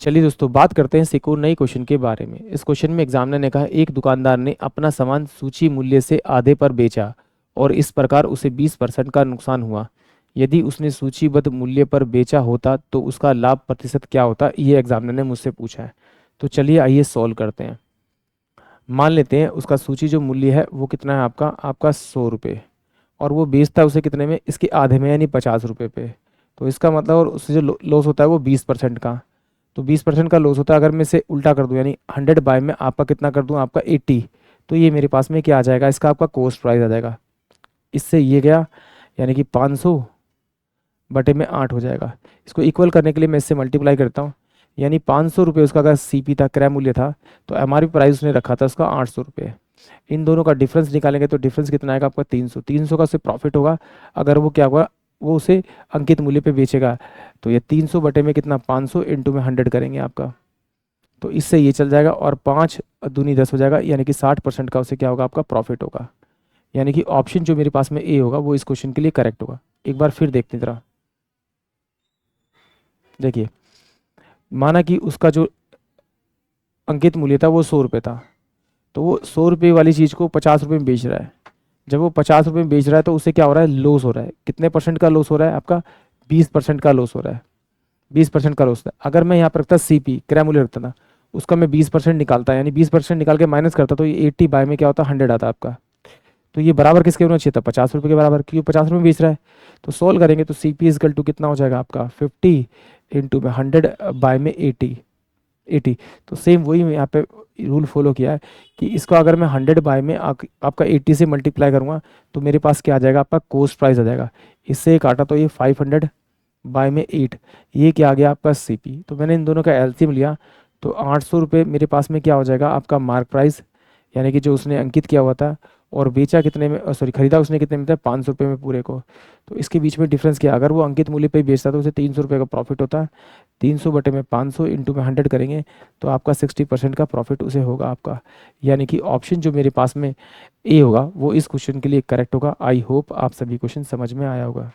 चलिए दोस्तों, बात करते हैं एक और नई क्वेश्चन के बारे में। इस क्वेश्चन में एग्जामिनर ने कहा एक दुकानदार ने अपना सामान सूची मूल्य से आधे पर बेचा और इस प्रकार उसे 20% का नुकसान हुआ। यदि उसने सूचीबद्ध मूल्य पर बेचा होता तो उसका लाभ प्रतिशत क्या होता, ये एग्जामिनर ने मुझसे पूछा है। तो चलिए आइए सॉल्व करते हैं। मान लेते हैं उसका सूची जो मूल्य है वो कितना है, आपका 100 रुपये, और वो बेचता है उसे कितने में, इसके आधे में, यानी 50 रुपये पे। तो इसका मतलब, और उससे जो लॉस होता है वो 20% का। तो 20% का लॉस होता है। अगर मैं इसे उल्टा कर दूं, यानी 100 बाय में आपका कितना कर दूं, आपका 80, तो ये मेरे पास में क्या आ जाएगा, इसका आपका कॉस्ट प्राइस आ जाएगा। इससे ये गया, यानी कि 500 बटे में 8 हो जाएगा। इसको इक्वल करने के लिए मैं इससे मल्टीप्लाई करता हूँ, यानी 500 रुपये उसका अगर सीपी था, क्रय मूल्य था, तो एमआरपी प्राइस उसने रखा था उसका 800 रुपये। इन दोनों का डिफरेंस निकालेंगे तो डिफरेंस कितना आएगा आपका 300। 300 का उसे प्रॉफिट होगा अगर वो क्या होगा, वो उसे अंकित मूल्य पे बेचेगा। तो ये 300 बटे में कितना, 500 इंटू में 100 करेंगे आपका, तो इससे ये चल जाएगा और 5 दूनी 10 हो जाएगा, यानी कि 60% का उसे क्या होगा, आपका प्रॉफिट होगा। यानी कि ऑप्शन जो मेरे पास में ए होगा वो इस क्वेश्चन के लिए करेक्ट होगा। एक बार फिर देखते हैं जरा। देखिए, माना कि उसका जो अंकित मूल्य था वो 100 रुपये था, तो वो 100 रुपये वाली चीज़ को 50 रुपये में बेच रहा है। जब वो 50 रुपये में बेच रहा है तो उसे क्या हो रहा है, लॉस हो रहा है। कितने परसेंट का लॉस हो रहा है आपका, 20% का लॉस हो रहा है। 20% का लॉस था। अगर मैं यहाँ पर रखता सीपी, क्रय मूल्य रखता था, उसका मैं 20% निकालता, यानी 20% निकाल के माइनस करता, तो ये 80 बाय में क्या होता, 100 आता आपका। तो ये बराबर किसके होना चाहिए था, 50 रुपये के बराबर, क्योंकि 50 रुपये में बेच रहा है। तो सोल्व करेंगे तो सी पी इजकल टू कितना हो जाएगा आपका 50 इंटू में 100 बाय में 80। तो सेम वही मैं यहाँ पे रूल फॉलो किया है कि इसको अगर मैं 100 बाय में आपका 80 से मल्टीप्लाई करूँगा तो मेरे पास क्या आ जाएगा, आपका कॉस्ट प्राइस आ जाएगा। इससे काटा तो ये 500 बाय में 8, ये क्या आ गया आपका सीपी। तो मैंने इन दोनों का एलसीएम लिया, तो 800 रुपये मेरे पास में क्या हो जाएगा, आपका मार्क प्राइस, यानी कि जो उसने अंकित किया हुआ था, और बेचा कितने में, सॉरी खरीदा उसने कितने में था, 500 रुपये में पूरे को। तो इसके बीच में डिफरेंस क्या, अगर वो अंकित मूल्य पे ही बेचता तो उसे 300 रुपये का प्रॉफिट होता। 300 बटे में 500 इंटू में 100 करेंगे तो आपका 60% का प्रॉफिट उसे होगा आपका। यानी कि ऑप्शन जो मेरे पास में ए होगा वो इस क्वेश्चन के लिए करेक्ट होगा। आई होप आप सभी क्वेश्चन समझ में आया होगा।